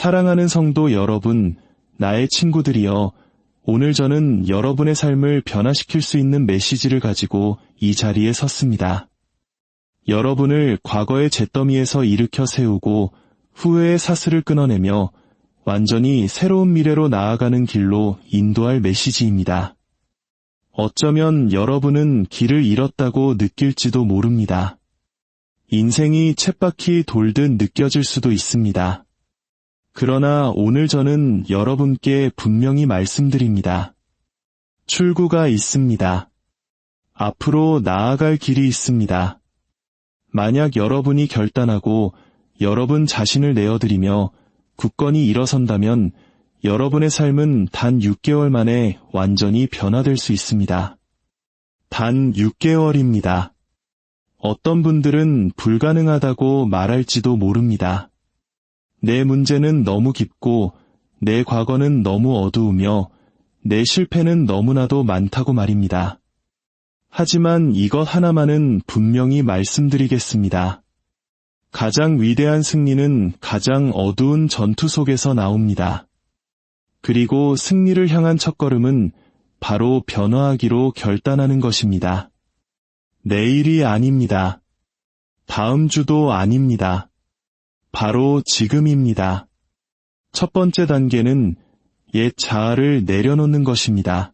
사랑하는 성도 여러분, 나의 친구들이여, 오늘 저는 여러분의 삶을 변화시킬 수 있는 메시지를 가지고 이 자리에 섰습니다. 여러분을 과거의 잿더미에서 일으켜 세우고 후회의 사슬을 끊어내며 완전히 새로운 미래로 나아가는 길로 인도할 메시지입니다. 어쩌면 여러분은 길을 잃었다고 느낄지도 모릅니다. 인생이 쳇바퀴 돌듯 느껴질 수도 있습니다. 그러나 오늘 저는 여러분께 분명히 말씀드립니다. 출구가 있습니다. 앞으로 나아갈 길이 있습니다. 만약 여러분이 결단하고 여러분 자신을 내어드리며 굳건히 일어선다면 여러분의 삶은 단 6개월 만에 완전히 변화될 수 있습니다. 단 6개월입니다. 어떤 분들은 불가능하다고 말할지도 모릅니다. 내 문제는 너무 깊고 내 과거는 너무 어두우며 내 실패는 너무나도 많다고 말입니다. 하지만 이것 하나만은 분명히 말씀드리겠습니다. 가장 위대한 승리는 가장 어두운 전투 속에서 나옵니다. 그리고 승리를 향한 첫걸음은 바로 변화하기로 결단하는 것입니다. 내일이 아닙니다. 다음 주도 아닙니다. 바로 지금입니다. 첫 번째 단계는 옛 자아를 내려놓는 것입니다.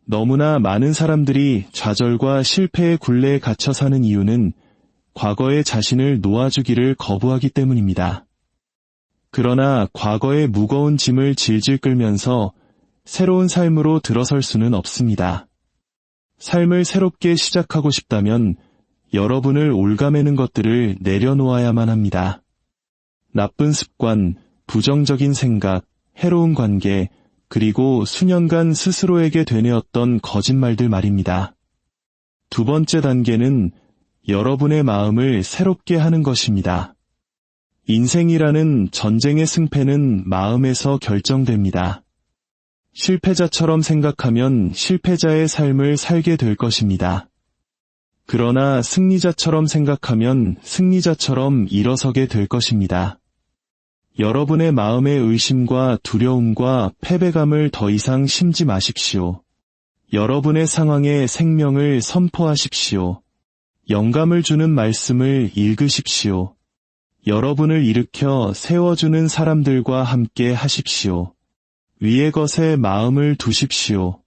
너무나 많은 사람들이 좌절과 실패의 굴레에 갇혀 사는 이유는 과거의 자신을 놓아주기를 거부하기 때문입니다. 그러나 과거의 무거운 짐을 질질 끌면서 새로운 삶으로 들어설 수는 없습니다. 삶을 새롭게 시작하고 싶다면 여러분을 올가매는 것들을 내려놓아야만 합니다. 나쁜 습관, 부정적인 생각, 해로운 관계, 그리고 수년간 스스로에게 되뇌었던 거짓말들 말입니다. 두 번째 단계는 여러분의 마음을 새롭게 하는 것입니다. 인생이라는 전쟁의 승패는 마음에서 결정됩니다. 실패자처럼 생각하면 실패자의 삶을 살게 될 것입니다. 그러나 승리자처럼 생각하면 승리자처럼 일어서게 될 것입니다. 여러분의 마음의 의심과 두려움과 패배감을 더 이상 심지 마십시오. 여러분의 상황에 생명을 선포하십시오. 영감을 주는 말씀을 읽으십시오. 여러분을 일으켜 세워주는 사람들과 함께 하십시오. 위의 것에 마음을 두십시오.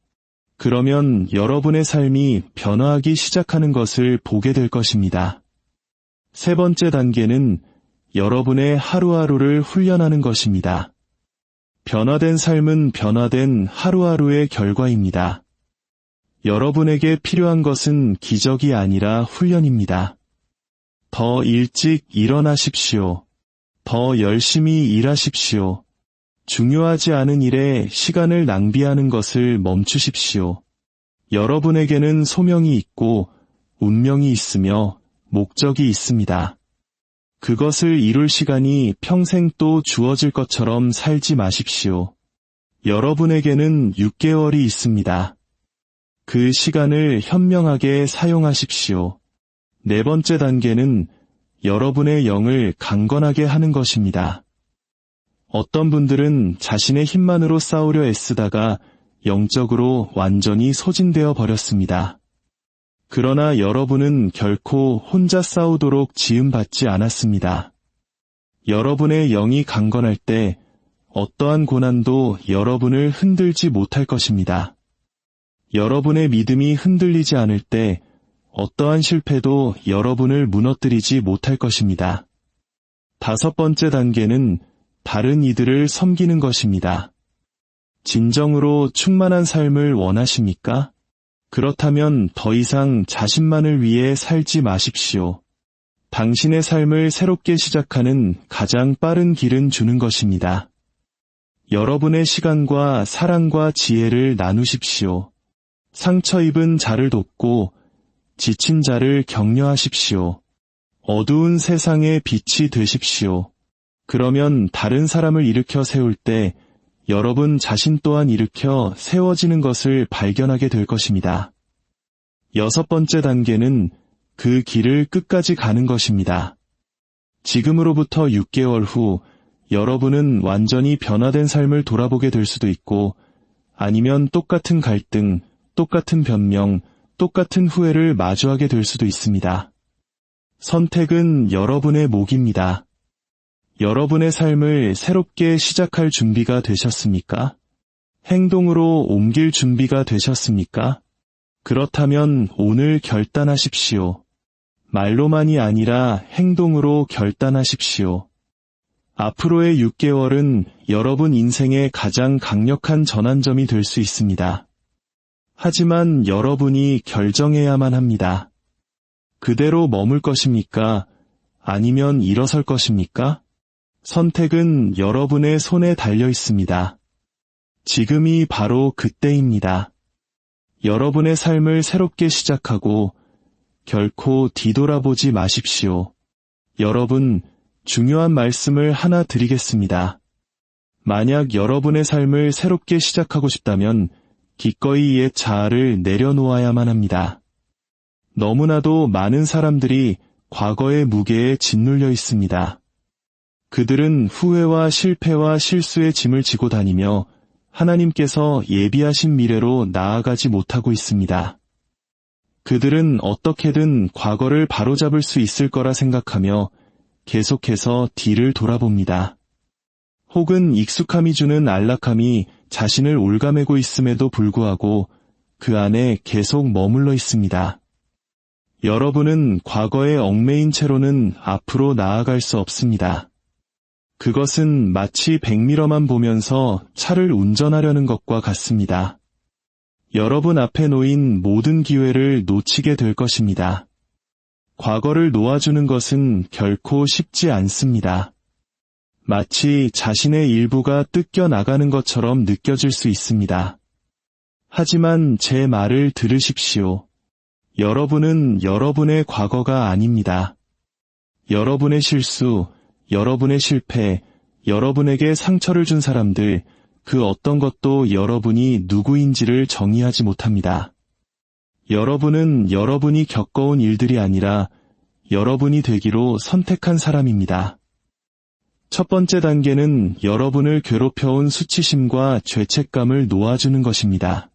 그러면 여러분의 삶이 변화하기 시작하는 것을 보게 될 것입니다. 세 번째 단계는 여러분의 하루하루를 훈련하는 것입니다. 변화된 삶은 변화된 하루하루의 결과입니다. 여러분에게 필요한 것은 기적이 아니라 훈련입니다. 더 일찍 일어나십시오. 더 열심히 일하십시오. 중요하지 않은 일에 시간을 낭비하는 것을 멈추십시오. 여러분에게는 소명이 있고 운명이 있으며 목적이 있습니다. 그것을 이룰 시간이 평생 또 주어질 것처럼 살지 마십시오. 여러분에게는 6개월이 있습니다. 그 시간을 현명하게 사용하십시오. 네 번째 단계는 여러분의 영을 강건하게 하는 것입니다. 어떤 분들은 자신의 힘만으로 싸우려 애쓰다가 영적으로 완전히 소진되어 버렸습니다. 그러나 여러분은 결코 혼자 싸우도록 지음받지 않았습니다. 여러분의 영이 강건할 때 어떠한 고난도 여러분을 흔들지 못할 것입니다. 여러분의 믿음이 흔들리지 않을 때 어떠한 실패도 여러분을 무너뜨리지 못할 것입니다. 다섯 번째 단계는 다른 이들을 섬기는 것입니다. 진정으로 충만한 삶을 원하십니까? 그렇다면 더 이상 자신만을 위해 살지 마십시오. 당신의 삶을 새롭게 시작하는 가장 빠른 길은 주는 것입니다. 여러분의 시간과 사랑과 지혜를 나누십시오. 상처 입은 자를 돕고 지친 자를 격려하십시오. 어두운 세상의 빛이 되십시오. 그러면 다른 사람을 일으켜 세울 때 여러분 자신 또한 일으켜 세워지는 것을 발견하게 될 것입니다. 여섯 번째 단계는 그 길을 끝까지 가는 것입니다. 지금으로부터 6개월 후 여러분은 완전히 변화된 삶을 돌아보게 될 수도 있고, 아니면 똑같은 갈등, 똑같은 변명, 똑같은 후회를 마주하게 될 수도 있습니다. 선택은 여러분의 몫입니다. 여러분의 삶을 새롭게 시작할 준비가 되셨습니까? 행동으로 옮길 준비가 되셨습니까? 그렇다면 오늘 결단하십시오. 말로만이 아니라 행동으로 결단하십시오. 앞으로의 6개월은 여러분 인생의 가장 강력한 전환점이 될 수 있습니다. 하지만 여러분이 결정해야만 합니다. 그대로 머물 것입니까? 아니면 일어설 것입니까? 선택은 여러분의 손에 달려 있습니다. 지금이 바로 그때입니다. 여러분의 삶을 새롭게 시작하고 결코 뒤돌아보지 마십시오. 여러분, 중요한 말씀을 하나 드리겠습니다. 만약 여러분의 삶을 새롭게 시작하고 싶다면 기꺼이 옛 자아를 내려놓아야만 합니다. 너무나도 많은 사람들이 과거의 무게에 짓눌려 있습니다. 그들은 후회와 실패와 실수의 짐을 지고 다니며 하나님께서 예비하신 미래로 나아가지 못하고 있습니다. 그들은 어떻게든 과거를 바로잡을 수 있을 거라 생각하며 계속해서 뒤를 돌아봅니다. 혹은 익숙함이 주는 안락함이 자신을 올가매고 있음에도 불구하고 그 안에 계속 머물러 있습니다. 여러분은 과거에 얽매인 채로는 앞으로 나아갈 수 없습니다. 그것은 마치 백미러만 보면서 차를 운전하려는 것과 같습니다. 여러분 앞에 놓인 모든 기회를 놓치게 될 것입니다. 과거를 놓아주는 것은 결코 쉽지 않습니다. 마치 자신의 일부가 뜯겨 나가는 것처럼 느껴질 수 있습니다. 하지만 제 말을 들으십시오. 여러분은 여러분의 과거가 아닙니다. 여러분의 실수, 여러분의 실패, 여러분에게 상처를 준 사람들, 그 어떤 것도 여러분이 누구인지를 정의하지 못합니다. 여러분은 여러분이 겪어온 일들이 아니라 여러분이 되기로 선택한 사람입니다. 첫 번째 단계는 여러분을 괴롭혀온 수치심과 죄책감을 놓아주는 것입니다.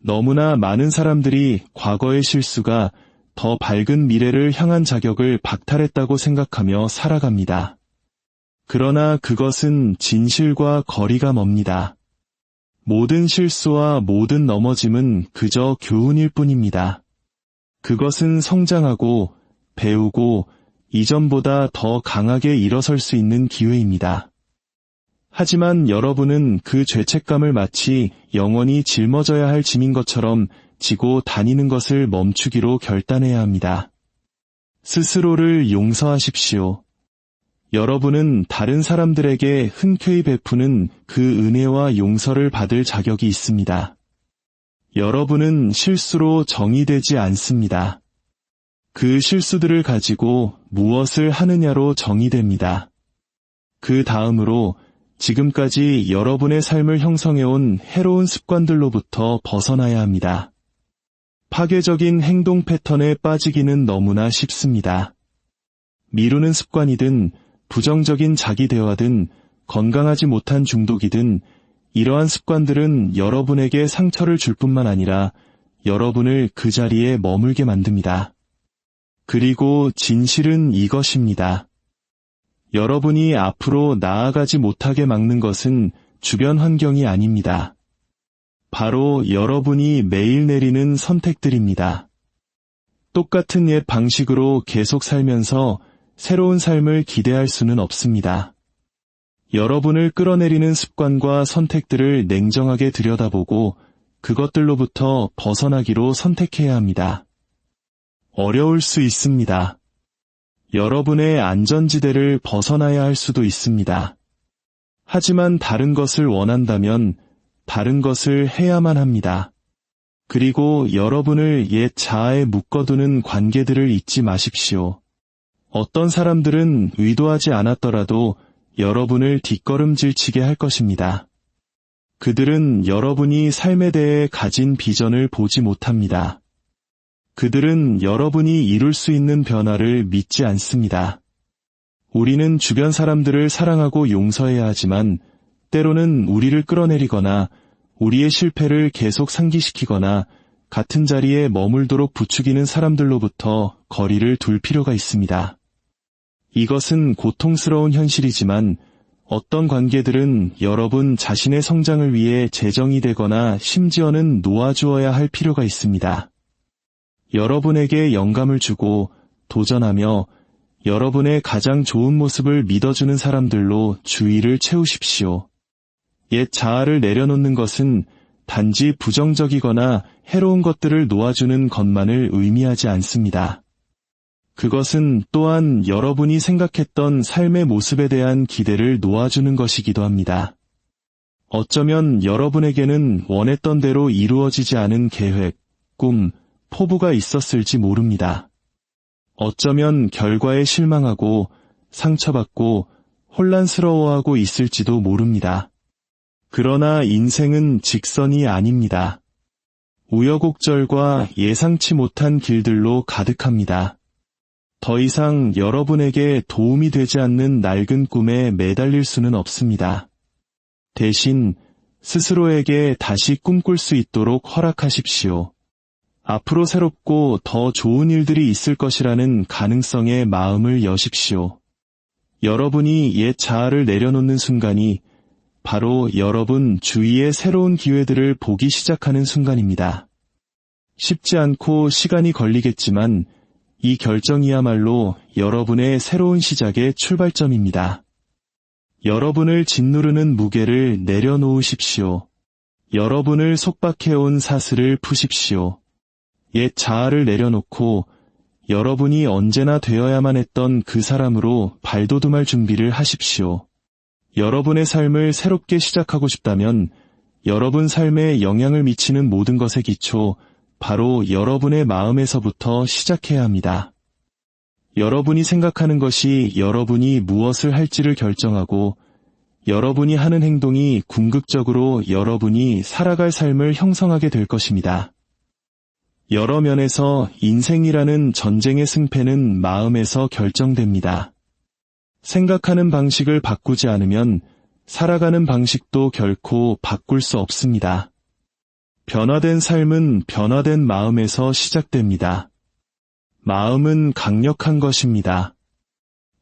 너무나 많은 사람들이 과거의 실수가 더 밝은 미래를 향한 자격을 박탈했다고 생각하며 살아갑니다. 그러나 그것은 진실과 거리가 멉니다. 모든 실수와 모든 넘어짐은 그저 교훈일 뿐입니다. 그것은 성장하고 배우고 이전보다 더 강하게 일어설 수 있는 기회입니다. 하지만 여러분은 그 죄책감을 마치 영원히 짊어져야 할 짐인 것처럼 지고 다니는 것을 멈추기로 결단해야 합니다. 스스로를 용서하십시오. 여러분은 다른 사람들에게 흔쾌히 베푸는 그 은혜와 용서를 받을 자격이 있습니다. 여러분은 실수로 정의되지 않습니다. 그 실수들을 가지고 무엇을 하느냐로 정의됩니다. 그 다음으로 지금까지 여러분의 삶을 형성해온 해로운 습관들로부터 벗어나야 합니다. 파괴적인 행동 패턴에 빠지기는 너무나 쉽습니다. 미루는 습관이든 부정적인 자기 대화든 건강하지 못한 중독이든 이러한 습관들은 여러분에게 상처를 줄 뿐만 아니라 여러분을 그 자리에 머물게 만듭니다. 그리고 진실은 이것입니다. 여러분이 앞으로 나아가지 못하게 막는 것은 주변 환경이 아닙니다. 바로 여러분이 매일 내리는 선택들입니다. 똑같은 옛 방식으로 계속 살면서 새로운 삶을 기대할 수는 없습니다. 여러분을 끌어내리는 습관과 선택들을 냉정하게 들여다보고 그것들로부터 벗어나기로 선택해야 합니다. 어려울 수 있습니다. 여러분의 안전지대를 벗어나야 할 수도 있습니다. 하지만 다른 것을 원한다면 다른 것을 해야만 합니다. 그리고 여러분을 옛 자아에 묶어두는 관계들을 잊지 마십시오. 어떤 사람들은 의도하지 않았더라도 여러분을 뒷걸음질치게 할 것입니다. 그들은 여러분이 삶에 대해 가진 비전을 보지 못합니다. 그들은 여러분이 이룰 수 있는 변화를 믿지 않습니다. 우리는 주변 사람들을 사랑하고 용서해야 하지만 때로는 우리를 끌어내리거나 우리의 실패를 계속 상기시키거나 같은 자리에 머물도록 부추기는 사람들로부터 거리를 둘 필요가 있습니다. 이것은 고통스러운 현실이지만 어떤 관계들은 여러분 자신의 성장을 위해 재정이 되거나 심지어는 놓아주어야 할 필요가 있습니다. 여러분에게 영감을 주고 도전하며 여러분의 가장 좋은 모습을 믿어주는 사람들로 주위를 채우십시오. 옛 자아를 내려놓는 것은 단지 부정적이거나 해로운 것들을 놓아주는 것만을 의미하지 않습니다. 그것은 또한 여러분이 생각했던 삶의 모습에 대한 기대를 놓아주는 것이기도 합니다. 어쩌면 여러분에게는 원했던 대로 이루어지지 않은 계획, 꿈, 포부가 있었을지 모릅니다. 어쩌면 결과에 실망하고 상처받고 혼란스러워하고 있을지도 모릅니다. 그러나 인생은 직선이 아닙니다. 우여곡절과 예상치 못한 길들로 가득합니다. 더 이상 여러분에게 도움이 되지 않는 낡은 꿈에 매달릴 수는 없습니다. 대신 스스로에게 다시 꿈꿀 수 있도록 허락하십시오. 앞으로 새롭고 더 좋은 일들이 있을 것이라는 가능성에 마음을 여십시오. 여러분이 옛 자아를 내려놓는 순간이 바로 여러분 주위의 새로운 기회들을 보기 시작하는 순간입니다. 쉽지 않고 시간이 걸리겠지만 이 결정이야말로 여러분의 새로운 시작의 출발점입니다. 여러분을 짓누르는 무게를 내려놓으십시오. 여러분을 속박해온 사슬을 푸십시오. 옛 자아를 내려놓고 여러분이 언제나 되어야만 했던 그 사람으로 발돋움할 준비를 하십시오. 여러분의 삶을 새롭게 시작하고 싶다면 여러분 삶에 영향을 미치는 모든 것의 기초, 바로 여러분의 마음에서부터 시작해야 합니다. 여러분이 생각하는 것이 여러분이 무엇을 할지를 결정하고 여러분이 하는 행동이 궁극적으로 여러분이 살아갈 삶을 형성하게 될 것입니다. 여러 면에서 인생이라는 전쟁의 승패는 마음에서 결정됩니다. 생각하는 방식을 바꾸지 않으면 살아가는 방식도 결코 바꿀 수 없습니다. 변화된 삶은 변화된 마음에서 시작됩니다. 마음은 강력한 것입니다.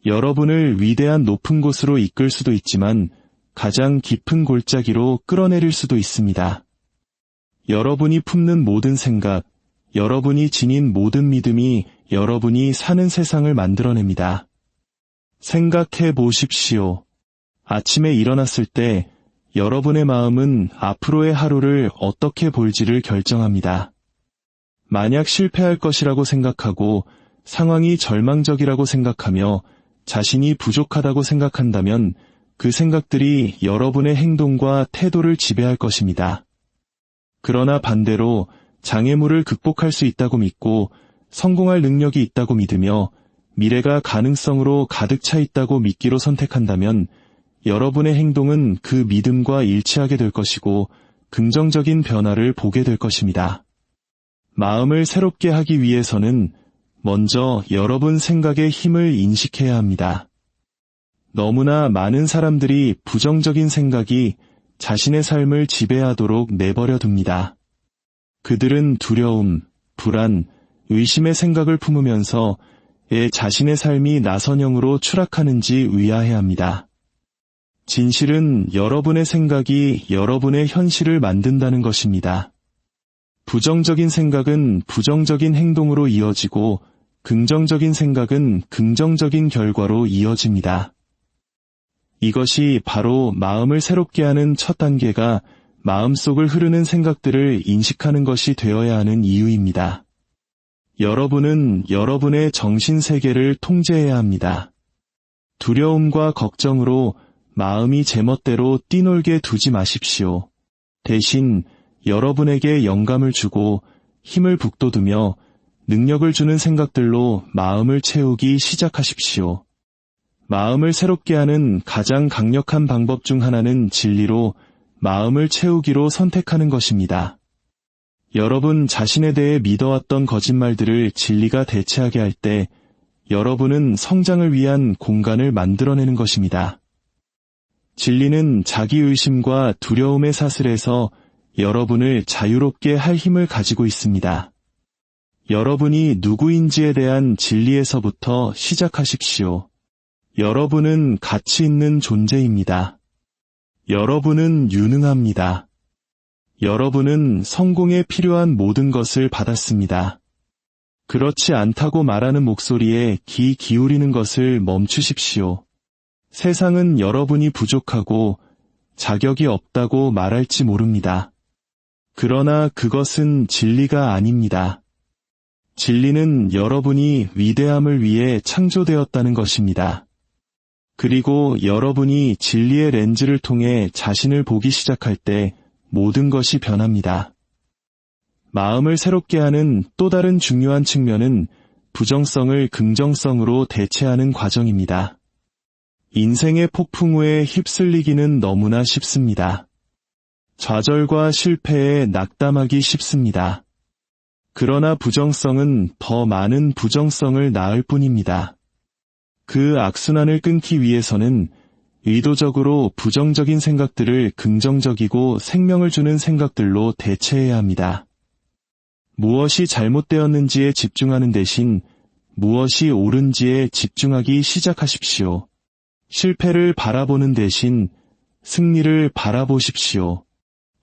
여러분을 위대한 높은 곳으로 이끌 수도 있지만 가장 깊은 골짜기로 끌어내릴 수도 있습니다. 여러분이 품는 모든 생각, 여러분이 지닌 모든 믿음이 여러분이 사는 세상을 만들어냅니다. 생각해 보십시오. 아침에 일어났을 때 여러분의 마음은 앞으로의 하루를 어떻게 볼지를 결정합니다. 만약 실패할 것이라고 생각하고 상황이 절망적이라고 생각하며 자신이 부족하다고 생각한다면 그 생각들이 여러분의 행동과 태도를 지배할 것입니다. 그러나 반대로 장애물을 극복할 수 있다고 믿고 성공할 능력이 있다고 믿으며 미래가 가능성으로 가득 차 있다고 믿기로 선택한다면 여러분의 행동은 그 믿음과 일치하게 될 것이고 긍정적인 변화를 보게 될 것입니다. 마음을 새롭게 하기 위해서는 먼저 여러분 생각의 힘을 인식해야 합니다. 너무나 많은 사람들이 부정적인 생각이 자신의 삶을 지배하도록 내버려 둡니다. 그들은 두려움, 불안, 의심의 생각을 품으면서 자신의 삶이 나선형으로 추락하는지 의아해합니다. 진실은 여러분의 생각이 여러분의 현실을 만든다는 것입니다. 부정적인 생각은 부정적인 행동으로 이어지고 긍정적인 생각은 긍정적인 결과로 이어집니다. 이것이 바로 마음을 새롭게 하는 첫 단계가 마음속을 흐르는 생각들을 인식하는 것이 되어야 하는 이유입니다. 여러분은 여러분의 정신세계를 통제해야 합니다. 두려움과 걱정으로 마음이 제멋대로 뛰놀게 두지 마십시오. 대신 여러분에게 영감을 주고 힘을 북돋우며 능력을 주는 생각들로 마음을 채우기 시작하십시오. 마음을 새롭게 하는 가장 강력한 방법 중 하나는 진리로 마음을 채우기로 선택하는 것입니다. 여러분 자신에 대해 믿어왔던 거짓말들을 진리가 대체하게 할 때 여러분은 성장을 위한 공간을 만들어내는 것입니다. 진리는 자기의심과 두려움의 사슬에서 여러분을 자유롭게 할 힘을 가지고 있습니다. 여러분이 누구인지에 대한 진리에서부터 시작하십시오. 여러분은 가치 있는 존재입니다. 여러분은 유능합니다. 여러분은 성공에 필요한 모든 것을 받았습니다. 그렇지 않다고 말하는 목소리에 귀 기울이는 것을 멈추십시오. 세상은 여러분이 부족하고 자격이 없다고 말할지 모릅니다. 그러나 그것은 진리가 아닙니다. 진리는 여러분이 위대함을 위해 창조되었다는 것입니다. 그리고 여러분이 진리의 렌즈를 통해 자신을 보기 시작할 때 모든 것이 변합니다. 마음을 새롭게 하는 또 다른 중요한 측면은 부정성을 긍정성으로 대체하는 과정입니다. 인생의 폭풍우에 휩쓸리기는 너무나 쉽습니다. 좌절과 실패에 낙담하기 쉽습니다. 그러나 부정성은 더 많은 부정성을 낳을 뿐입니다. 그 악순환을 끊기 위해서는 의도적으로 부정적인 생각들을 긍정적이고 생명을 주는 생각들로 대체해야 합니다. 무엇이 잘못되었는지에 집중하는 대신 무엇이 옳은지에 집중하기 시작하십시오. 실패를 바라보는 대신 승리를 바라보십시오.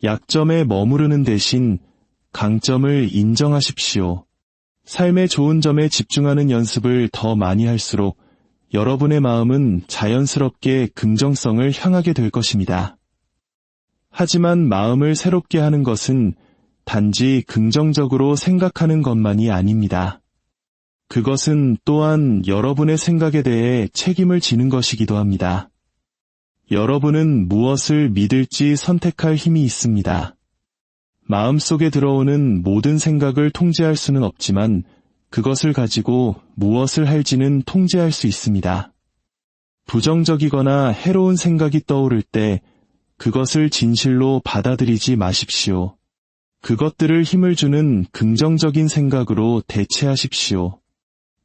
약점에 머무르는 대신 강점을 인정하십시오. 삶의 좋은 점에 집중하는 연습을 더 많이 할수록 여러분의 마음은 자연스럽게 긍정성을 향하게 될 것입니다. 하지만 마음을 새롭게 하는 것은 단지 긍정적으로 생각하는 것만이 아닙니다. 그것은 또한 여러분의 생각에 대해 책임을 지는 것이기도 합니다. 여러분은 무엇을 믿을지 선택할 힘이 있습니다. 마음속에 들어오는 모든 생각을 통제할 수는 없지만 그것을 가지고 무엇을 할지는 통제할 수 있습니다. 부정적이거나 해로운 생각이 떠오를 때 그것을 진실로 받아들이지 마십시오. 그것들을 힘을 주는 긍정적인 생각으로 대체하십시오.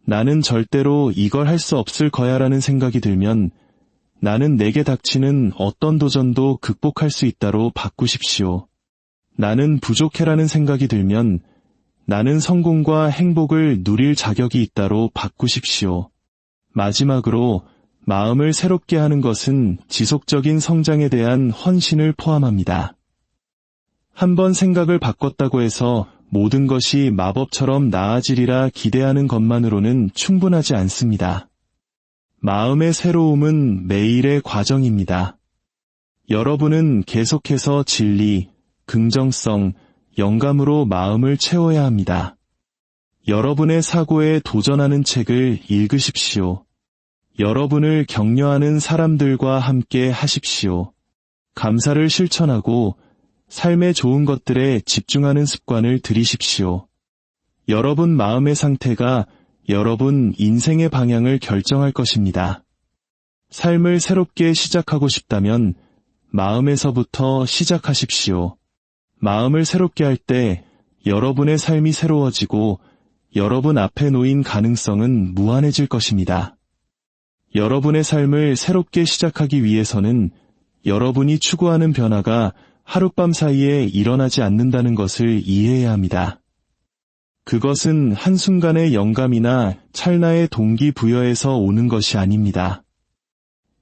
나는 절대로 이걸 할 수 없을 거야라는 생각이 들면 나는 내게 닥치는 어떤 도전도 극복할 수 있다로 바꾸십시오. 나는 부족해라는 생각이 들면 나는 성공과 행복을 누릴 자격이 있다로 바꾸십시오. 마지막으로 마음을 새롭게 하는 것은 지속적인 성장에 대한 헌신을 포함합니다. 한번 생각을 바꿨다고 해서 모든 것이 마법처럼 나아지리라 기대하는 것만으로는 충분하지 않습니다. 마음의 새로움은 매일의 과정입니다. 여러분은 계속해서 진리, 긍정성, 영감으로 마음을 채워야 합니다. 여러분의 사고에 도전하는 책을 읽으십시오. 여러분을 격려하는 사람들과 함께 하십시오. 감사를 실천하고 삶의 좋은 것들에 집중하는 습관을 들이십시오. 여러분 마음의 상태가 여러분 인생의 방향을 결정할 것입니다. 삶을 새롭게 시작하고 싶다면 마음에서부터 시작하십시오. 마음을 새롭게 할 때 여러분의 삶이 새로워지고 여러분 앞에 놓인 가능성은 무한해질 것입니다. 여러분의 삶을 새롭게 시작하기 위해서는 여러분이 추구하는 변화가 하룻밤 사이에 일어나지 않는다는 것을 이해해야 합니다. 그것은 한순간의 영감이나 찰나의 동기부여에서 오는 것이 아닙니다.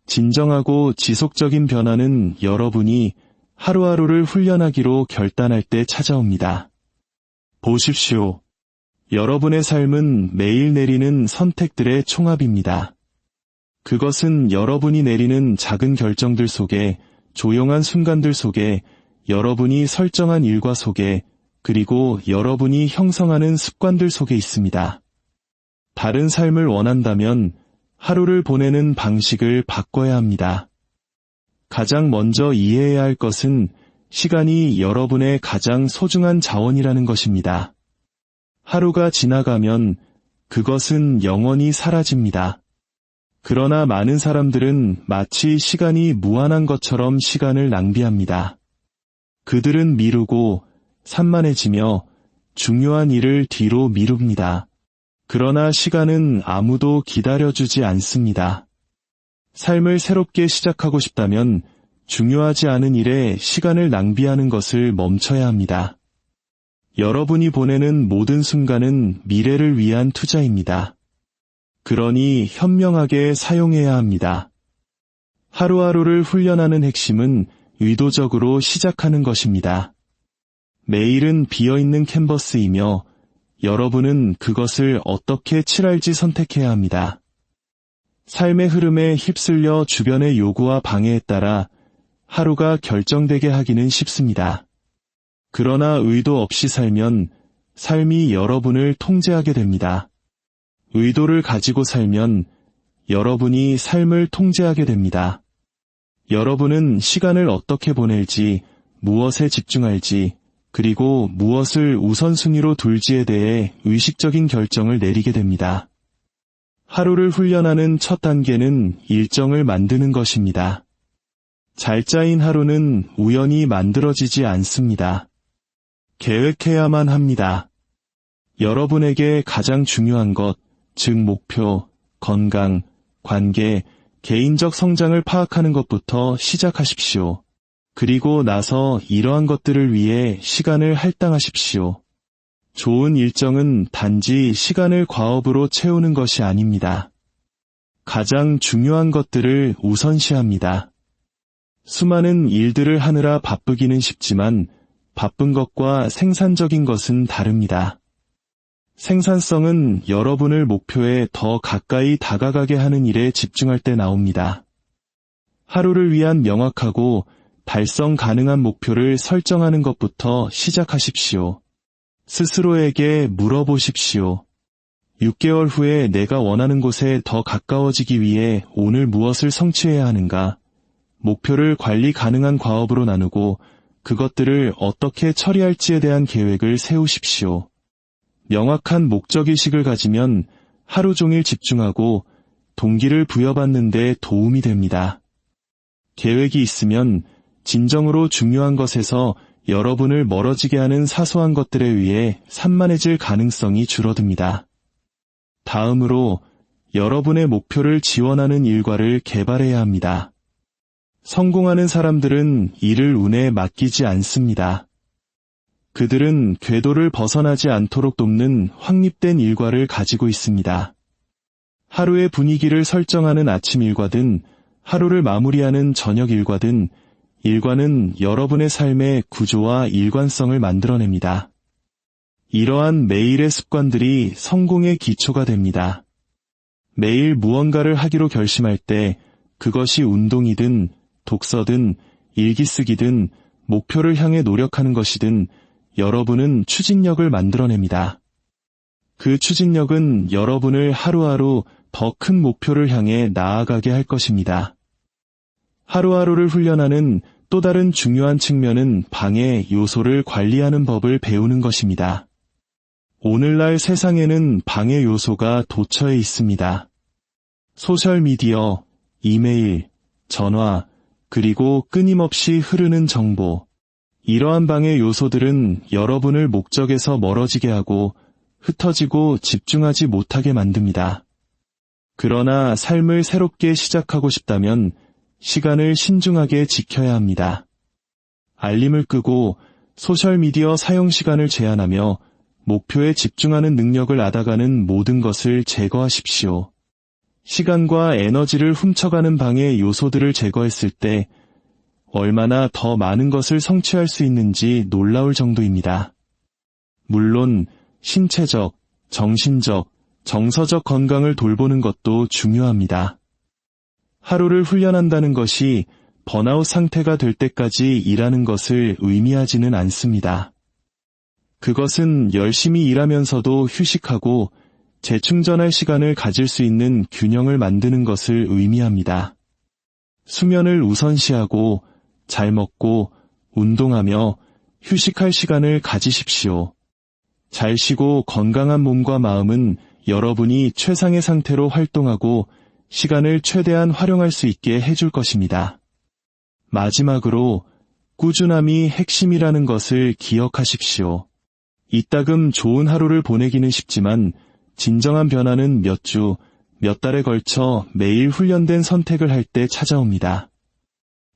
진정하고 지속적인 변화는 여러분이 하루하루를 훈련하기로 결단할 때 찾아옵니다. 보십시오. 여러분의 삶은 매일 내리는 선택들의 총합입니다. 그것은 여러분이 내리는 작은 결정들 속에, 조용한 순간들 속에, 여러분이 설정한 일과 속에, 그리고 여러분이 형성하는 습관들 속에 있습니다. 다른 삶을 원한다면 하루를 보내는 방식을 바꿔야 합니다. 가장 먼저 이해해야 할 것은 시간이 여러분의 가장 소중한 자원이라는 것입니다. 하루가 지나가면 그것은 영원히 사라집니다. 그러나 많은 사람들은 마치 시간이 무한한 것처럼 시간을 낭비합니다. 그들은 미루고 산만해지며 중요한 일을 뒤로 미룹니다. 그러나 시간은 아무도 기다려주지 않습니다. 삶을 새롭게 시작하고 싶다면 중요하지 않은 일에 시간을 낭비하는 것을 멈춰야 합니다. 여러분이 보내는 모든 순간은 미래를 위한 투자입니다. 그러니 현명하게 사용해야 합니다. 하루하루를 훈련하는 핵심은 의도적으로 시작하는 것입니다. 매일은 비어있는 캔버스이며 여러분은 그것을 어떻게 칠할지 선택해야 합니다. 삶의 흐름에 휩쓸려 주변의 요구와 방해에 따라 하루가 결정되게 하기는 쉽습니다. 그러나 의도 없이 살면 삶이 여러분을 통제하게 됩니다. 의도를 가지고 살면 여러분이 삶을 통제하게 됩니다. 여러분은 시간을 어떻게 보낼지, 무엇에 집중할지, 그리고 무엇을 우선순위로 둘지에 대해 의식적인 결정을 내리게 됩니다. 하루를 훈련하는 첫 단계는 일정을 만드는 것입니다. 잘 짜인 하루는 우연히 만들어지지 않습니다. 계획해야만 합니다. 여러분에게 가장 중요한 것, 즉 목표, 건강, 관계, 개인적 성장을 파악하는 것부터 시작하십시오. 그리고 나서 이러한 것들을 위해 시간을 할당하십시오. 좋은 일정은 단지 시간을 과업으로 채우는 것이 아닙니다. 가장 중요한 것들을 우선시합니다. 수많은 일들을 하느라 바쁘기는 쉽지만 바쁜 것과 생산적인 것은 다릅니다. 생산성은 여러분을 목표에 더 가까이 다가가게 하는 일에 집중할 때 나옵니다. 하루를 위한 명확하고 달성 가능한 목표를 설정하는 것부터 시작하십시오. 스스로에게 물어보십시오. 6개월 후에 내가 원하는 곳에 더 가까워지기 위해 오늘 무엇을 성취해야 하는가? 목표를 관리 가능한 과업으로 나누고 그것들을 어떻게 처리할지에 대한 계획을 세우십시오. 명확한 목적의식을 가지면 하루 종일 집중하고 동기를 부여받는 데 도움이 됩니다. 계획이 있으면 진정으로 중요한 것에서 여러분을 멀어지게 하는 사소한 것들에 의해 산만해질 가능성이 줄어듭니다. 다음으로 여러분의 목표를 지원하는 일과를 개발해야 합니다. 성공하는 사람들은 일을 운에 맡기지 않습니다. 그들은 궤도를 벗어나지 않도록 돕는 확립된 일과를 가지고 있습니다. 하루의 분위기를 설정하는 아침 일과든 하루를 마무리하는 저녁 일과든 일과는 여러분의 삶의 구조와 일관성을 만들어냅니다. 이러한 매일의 습관들이 성공의 기초가 됩니다. 매일 무언가를 하기로 결심할 때 그것이 운동이든 독서든 일기 쓰기든 목표를 향해 노력하는 것이든 여러분은 추진력을 만들어냅니다. 그 추진력은 여러분을 하루하루 더 큰 목표를 향해 나아가게 할 것입니다. 하루하루를 훈련하는 또 다른 중요한 측면은 방해 요소를 관리하는 법을 배우는 것입니다. 오늘날 세상에는 방해 요소가 도처에 있습니다. 소셜미디어, 이메일, 전화, 그리고 끊임없이 흐르는 정보. 이러한 방해 요소들은 여러분을 목적에서 멀어지게 하고 흩어지고 집중하지 못하게 만듭니다. 그러나 삶을 새롭게 시작하고 싶다면 시간을 신중하게 지켜야 합니다. 알림을 끄고 소셜미디어 사용 시간을 제한하며 목표에 집중하는 능력을 앗아가는 모든 것을 제거하십시오. 시간과 에너지를 훔쳐가는 방해 요소들을 제거했을 때 얼마나 더 많은 것을 성취할 수 있는지 놀라울 정도입니다. 물론 신체적, 정신적, 정서적 건강을 돌보는 것도 중요합니다. 하루를 훈련한다는 것이 번아웃 상태가 될 때까지 일하는 것을 의미하지는 않습니다. 그것은 열심히 일하면서도 휴식하고 재충전할 시간을 가질 수 있는 균형을 만드는 것을 의미합니다. 수면을 우선시하고 잘 먹고 운동하며 휴식할 시간을 가지십시오. 잘 쉬고 건강한 몸과 마음은 여러분이 최상의 상태로 활동하고 시간을 최대한 활용할 수 있게 해줄 것입니다. 마지막으로 꾸준함이 핵심이라는 것을 기억하십시오. 이따금 좋은 하루를 보내기는 쉽지만 진정한 변화는 몇 주, 몇 달에 걸쳐 매일 훈련된 선택을 할 때 찾아옵니다.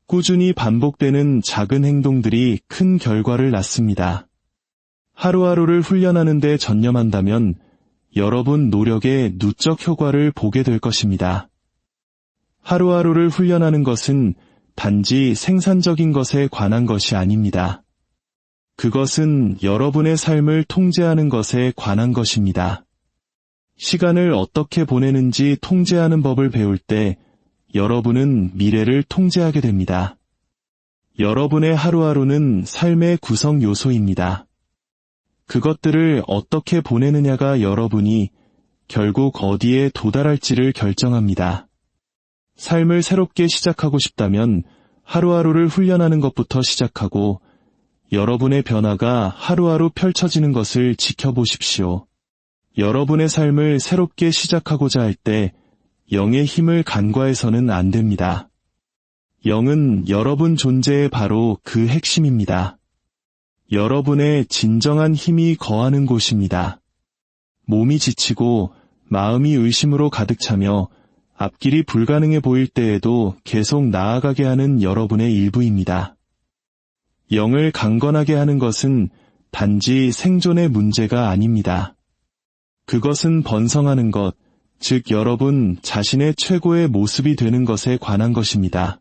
꾸준히 반복되는 작은 행동들이 큰 결과를 낳습니다. 하루하루를 훈련하는 데 전념한다면 여러분 노력의 누적 효과를 보게 될 것입니다. 하루하루를 훈련하는 것은 단지 생산적인 것에 관한 것이 아닙니다. 그것은 여러분의 삶을 통제하는 것에 관한 것입니다. 시간을 어떻게 보내는지 통제하는 법을 배울 때 여러분은 미래를 통제하게 됩니다. 여러분의 하루하루는 삶의 구성 요소입니다. 그것들을 어떻게 보내느냐가 여러분이 결국 어디에 도달할지를 결정합니다. 삶을 새롭게 시작하고 싶다면 하루하루를 훈련하는 것부터 시작하고 여러분의 변화가 하루하루 펼쳐지는 것을 지켜보십시오. 여러분의 삶을 새롭게 시작하고자 할 때 영의 힘을 간과해서는 안 됩니다. 영은 여러분 존재의 바로 그 핵심입니다. 여러분의 진정한 힘이 거하는 곳입니다. 몸이 지치고 마음이 의심으로 가득 차며 앞길이 불가능해 보일 때에도 계속 나아가게 하는 여러분의 일부입니다. 영을 강건하게 하는 것은 단지 생존의 문제가 아닙니다. 그것은 번성하는 것, 즉 여러분 자신의 최고의 모습이 되는 것에 관한 것입니다.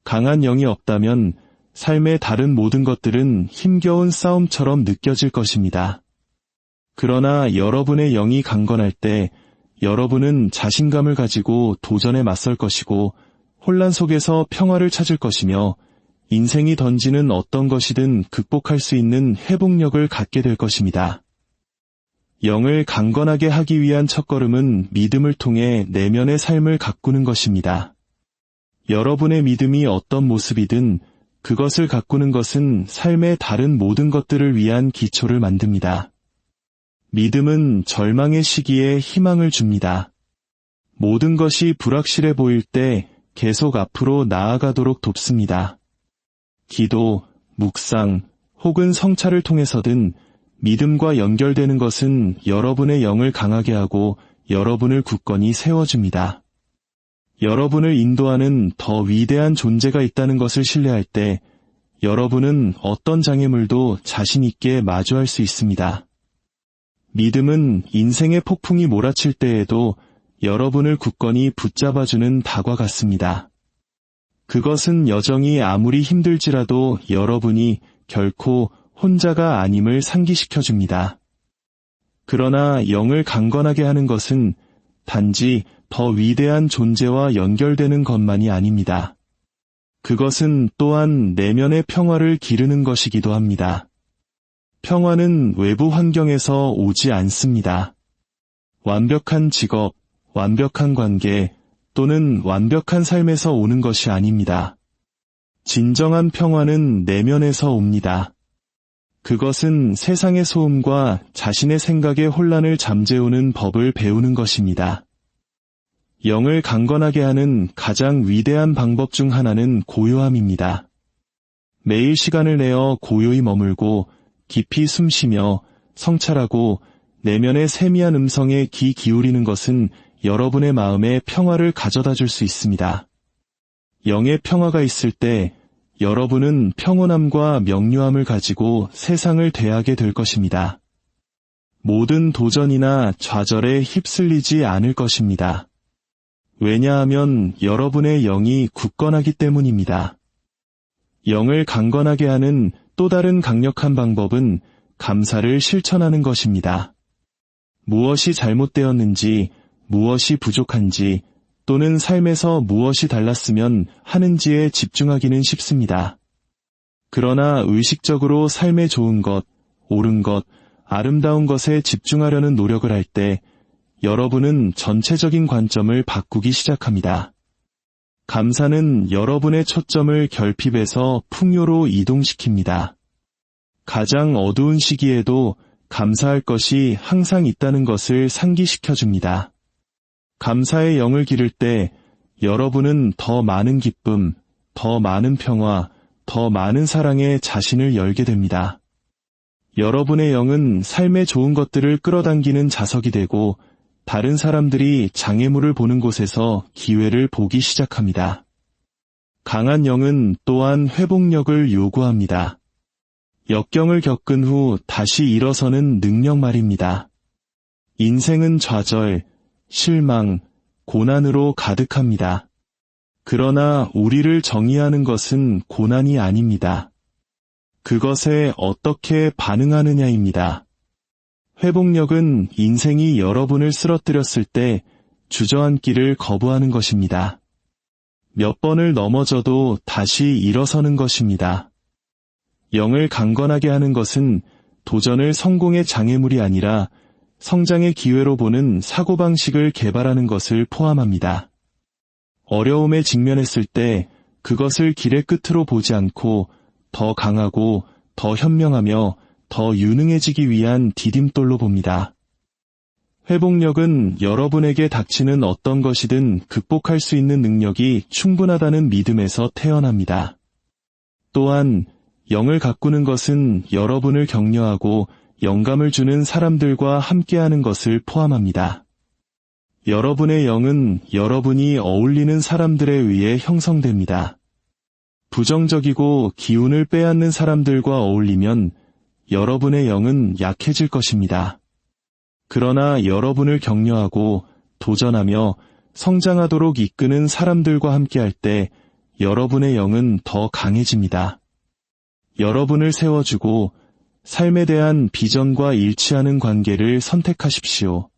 강한 영이 없다면 삶의 다른 모든 것들은 힘겨운 싸움처럼 느껴질 것입니다. 그러나 여러분의 영이 강건할 때 여러분은 자신감을 가지고 도전에 맞설 것이고 혼란 속에서 평화를 찾을 것이며 인생이 던지는 어떤 것이든 극복할 수 있는 회복력을 갖게 될 것입니다. 영을 강건하게 하기 위한 첫걸음은 믿음을 통해 내면의 삶을 가꾸는 것입니다. 여러분의 믿음이 어떤 모습이든 그것을 가꾸는 것은 삶의 다른 모든 것들을 위한 기초를 만듭니다. 믿음은 절망의 시기에 희망을 줍니다. 모든 것이 불확실해 보일 때 계속 앞으로 나아가도록 돕습니다. 기도, 묵상, 혹은 성찰을 통해서든 믿음과 연결되는 것은 여러분의 영을 강하게 하고 여러분을 굳건히 세워줍니다. 여러분을 인도하는 더 위대한 존재가 있다는 것을 신뢰할 때 여러분은 어떤 장애물도 자신 있게 마주할 수 있습니다. 믿음은 인생의 폭풍이 몰아칠 때에도 여러분을 굳건히 붙잡아주는 닭과 같습니다. 그것은 여정이 아무리 힘들지라도 여러분이 결코 혼자가 아님을 상기시켜줍니다. 그러나 영을 강건하게 하는 것은 단지 더 위대한 존재와 연결되는 것만이 아닙니다. 그것은 또한 내면의 평화를 기르는 것이기도 합니다. 평화는 외부 환경에서 오지 않습니다. 완벽한 직업, 완벽한 관계 또는 완벽한 삶에서 오는 것이 아닙니다. 진정한 평화는 내면에서 옵니다. 그것은 세상의 소음과 자신의 생각의 혼란을 잠재우는 법을 배우는 것입니다. 영을 강건하게 하는 가장 위대한 방법 중 하나는 고요함입니다. 매일 시간을 내어 고요히 머물고 깊이 숨쉬며 성찰하고 내면의 세미한 음성에 귀 기울이는 것은 여러분의 마음에 평화를 가져다 줄 수 있습니다. 영의 평화가 있을 때 여러분은 평온함과 명료함을 가지고 세상을 대하게 될 것입니다. 모든 도전이나 좌절에 휩쓸리지 않을 것입니다. 왜냐하면 여러분의 영이 굳건하기 때문입니다. 영을 강건하게 하는 또 다른 강력한 방법은 감사를 실천하는 것입니다. 무엇이 잘못되었는지, 무엇이 부족한지, 또는 삶에서 무엇이 달랐으면 하는지에 집중하기는 쉽습니다. 그러나 의식적으로 삶의 좋은 것, 옳은 것, 아름다운 것에 집중하려는 노력을 할 때 여러분은 전체적인 관점을 바꾸기 시작합니다. 감사는 여러분의 초점을 결핍에서 풍요로 이동시킵니다. 가장 어두운 시기에도 감사할 것이 항상 있다는 것을 상기시켜줍니다. 감사의 영을 기를 때 여러분은 더 많은 기쁨, 더 많은 평화, 더 많은 사랑에 자신을 열게 됩니다. 여러분의 영은 삶의 좋은 것들을 끌어당기는 자석이 되고 다른 사람들이 장애물을 보는 곳에서 기회를 보기 시작합니다. 강한 영은 또한 회복력을 요구합니다. 역경을 겪은 후 다시 일어서는 능력 말입니다. 인생은 좌절, 실망, 고난으로 가득합니다. 그러나 우리를 정의하는 것은 고난이 아닙니다. 그것에 어떻게 반응하느냐입니다. 회복력은 인생이 여러분을 쓰러뜨렸을 때 주저앉기를 거부하는 것입니다. 몇 번을 넘어져도 다시 일어서는 것입니다. 영을 강건하게 하는 것은 도전을 성공의 장애물이 아니라 성장의 기회로 보는 사고방식을 개발하는 것을 포함합니다. 어려움에 직면했을 때 그것을 길의 끝으로 보지 않고 더 강하고 더 현명하며 더 유능해지기 위한 디딤돌로 봅니다. 회복력은 여러분에게 닥치는 어떤 것이든 극복할 수 있는 능력이 충분하다는 믿음에서 태어납니다. 또한 영을 가꾸는 것은 여러분을 격려하고 영감을 주는 사람들과 함께하는 것을 포함합니다. 여러분의 영은 여러분이 어울리는 사람들에 의해 형성됩니다. 부정적이고 기운을 빼앗는 사람들과 어울리면 여러분의 영은 약해질 것입니다. 그러나 여러분을 격려하고 도전하며 성장하도록 이끄는 사람들과 함께할 때 여러분의 영은 더 강해집니다. 여러분을 세워주고 삶에 대한 비전과 일치하는 관계를 선택하십시오.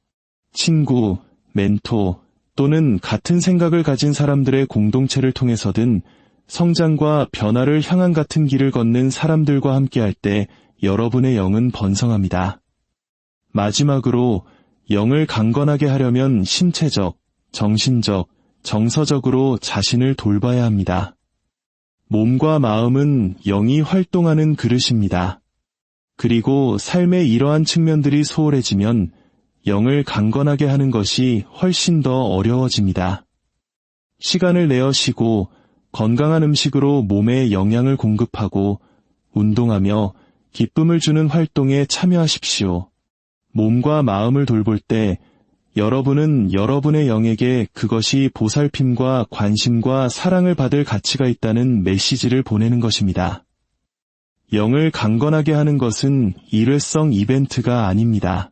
친구, 멘토 또는 같은 생각을 가진 사람들의 공동체를 통해서든 성장과 변화를 향한 같은 길을 걷는 사람들과 함께할 때 여러분의 영은 번성합니다. 마지막으로 영을 강건하게 하려면 신체적, 정신적, 정서적으로 자신을 돌봐야 합니다. 몸과 마음은 영이 활동하는 그릇입니다. 그리고 삶의 이러한 측면들이 소홀해지면 영을 강건하게 하는 것이 훨씬 더 어려워집니다. 시간을 내어 쉬고 건강한 음식으로 몸에 영양을 공급하고 운동하며 기쁨을 주는 활동에 참여하십시오. 몸과 마음을 돌볼 때 여러분은 여러분의 영에게 그것이 보살핌과 관심과 사랑을 받을 가치가 있다는 메시지를 보내는 것입니다. 영을 강건하게 하는 것은 일회성 이벤트가 아닙니다.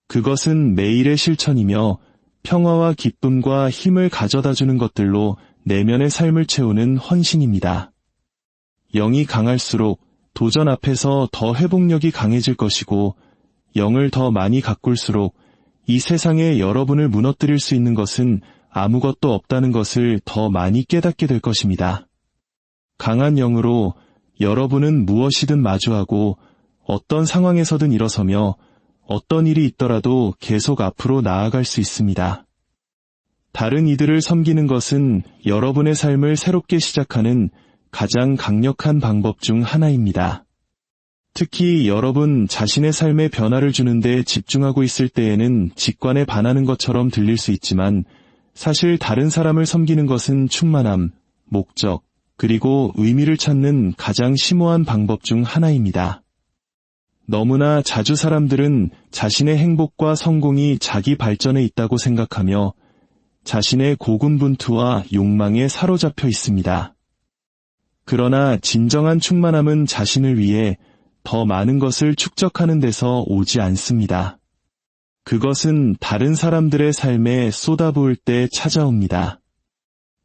그것은 매일의 실천이며 평화와 기쁨과 힘을 가져다주는 것들로 내면의 삶을 채우는 헌신입니다. 영이 강할수록 도전 앞에서 더 회복력이 강해질 것이고 영을 더 많이 가꿀수록 이 세상에 여러분을 무너뜨릴 수 있는 것은 아무것도 없다는 것을 더 많이 깨닫게 될 것입니다. 강한 영으로 여러분은 무엇이든 마주하고 어떤 상황에서든 일어서며 어떤 일이 있더라도 계속 앞으로 나아갈 수 있습니다. 다른 이들을 섬기는 것은 여러분의 삶을 새롭게 시작하는 가장 강력한 방법 중 하나입니다. 특히 여러분 자신의 삶에 변화를 주는 데 집중하고 있을 때에는 직관에 반하는 것처럼 들릴 수 있지만 사실 다른 사람을 섬기는 것은 충만함, 목적, 그리고 의미를 찾는 가장 심오한 방법 중 하나입니다. 너무나 자주 사람들은 자신의 행복과 성공이 자기 발전에 있다고 생각하며 자신의 고군분투와 욕망에 사로잡혀 있습니다. 그러나 진정한 충만함은 자신을 위해 더 많은 것을 축적하는 데서 오지 않습니다. 그것은 다른 사람들의 삶에 쏟아부을 때 찾아옵니다.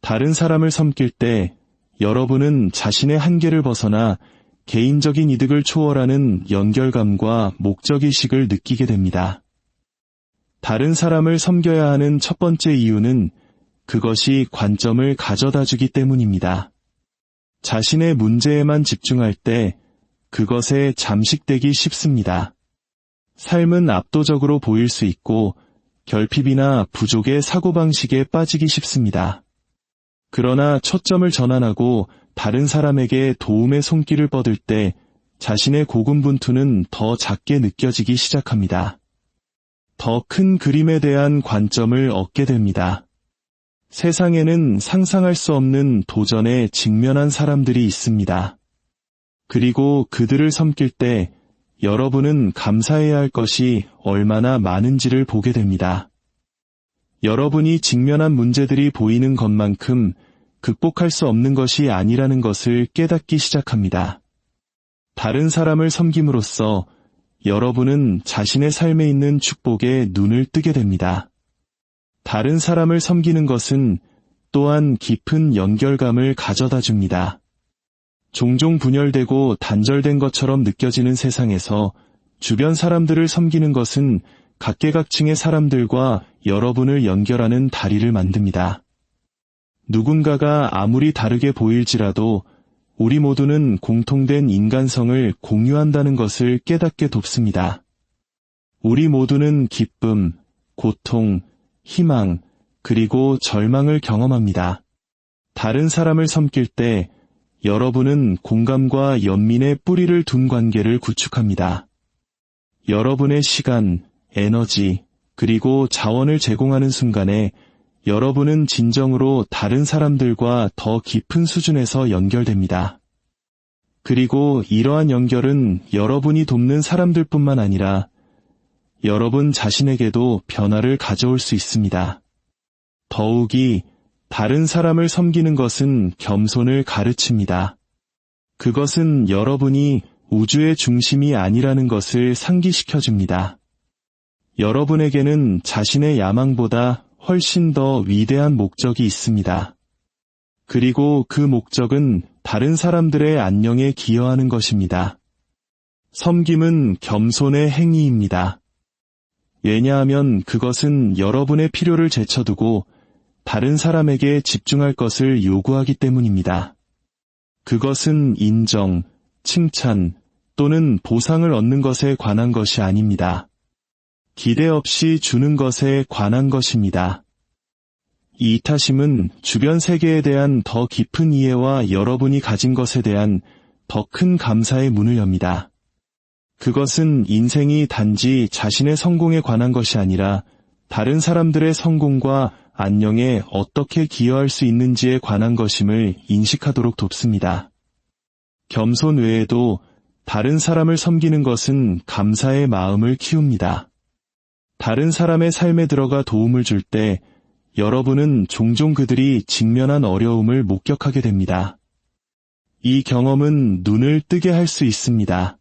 다른 사람을 섬길 때 여러분은 자신의 한계를 벗어나 개인적인 이득을 초월하는 연결감과 목적의식을 느끼게 됩니다. 다른 사람을 섬겨야 하는 첫 번째 이유는 그것이 관점을 가져다주기 때문입니다. 자신의 문제에만 집중할 때 그것에 잠식되기 쉽습니다. 삶은 압도적으로 보일 수 있고 결핍이나 부족의 사고방식에 빠지기 쉽습니다. 그러나 초점을 전환하고 다른 사람에게 도움의 손길을 뻗을 때 자신의 고군분투는 더 작게 느껴지기 시작합니다. 더 큰 그림에 대한 관점을 얻게 됩니다. 세상에는 상상할 수 없는 도전에 직면한 사람들이 있습니다. 그리고 그들을 섬길 때 여러분은 감사해야 할 것이 얼마나 많은지를 보게 됩니다. 여러분이 직면한 문제들이 보이는 것만큼 극복할 수 없는 것이 아니라는 것을 깨닫기 시작합니다. 다른 사람을 섬김으로써 여러분은 자신의 삶에 있는 축복에 눈을 뜨게 됩니다. 다른 사람을 섬기는 것은 또한 깊은 연결감을 가져다 줍니다. 종종 분열되고 단절된 것처럼 느껴지는 세상에서 주변 사람들을 섬기는 것은 각계각층의 사람들과 여러분을 연결하는 다리를 만듭니다. 누군가가 아무리 다르게 보일지라도 우리 모두는 공통된 인간성을 공유한다는 것을 깨닫게 돕습니다. 우리 모두는 기쁨, 고통, 희망, 그리고 절망을 경험합니다. 다른 사람을 섬길 때 여러분은 공감과 연민의 뿌리를 둔 관계를 구축합니다. 여러분의 시간, 에너지, 그리고 자원을 제공하는 순간에 여러분은 진정으로 다른 사람들과 더 깊은 수준에서 연결됩니다. 그리고 이러한 연결은 여러분이 돕는 사람들뿐만 아니라 여러분 자신에게도 변화를 가져올 수 있습니다. 더욱이 다른 사람을 섬기는 것은 겸손을 가르칩니다. 그것은 여러분이 우주의 중심이 아니라는 것을 상기시켜줍니다. 여러분에게는 자신의 야망보다 훨씬 더 위대한 목적이 있습니다. 그리고 그 목적은 다른 사람들의 안녕에 기여하는 것입니다. 섬김은 겸손의 행위입니다. 왜냐하면 그것은 여러분의 필요를 제쳐두고 다른 사람에게 집중할 것을 요구하기 때문입니다. 그것은 인정, 칭찬 또는 보상을 얻는 것에 관한 것이 아닙니다. 기대 없이 주는 것에 관한 것입니다. 이 이타심은 주변 세계에 대한 더 깊은 이해와 여러분이 가진 것에 대한 더 큰 감사의 문을 엽니다. 그것은 인생이 단지 자신의 성공에 관한 것이 아니라 다른 사람들의 성공과 안녕에 어떻게 기여할 수 있는지에 관한 것임을 인식하도록 돕습니다. 겸손 외에도 다른 사람을 섬기는 것은 감사의 마음을 키웁니다. 다른 사람의 삶에 들어가 도움을 줄 때 여러분은 종종 그들이 직면한 어려움을 목격하게 됩니다. 이 경험은 눈을 뜨게 할 수 있습니다.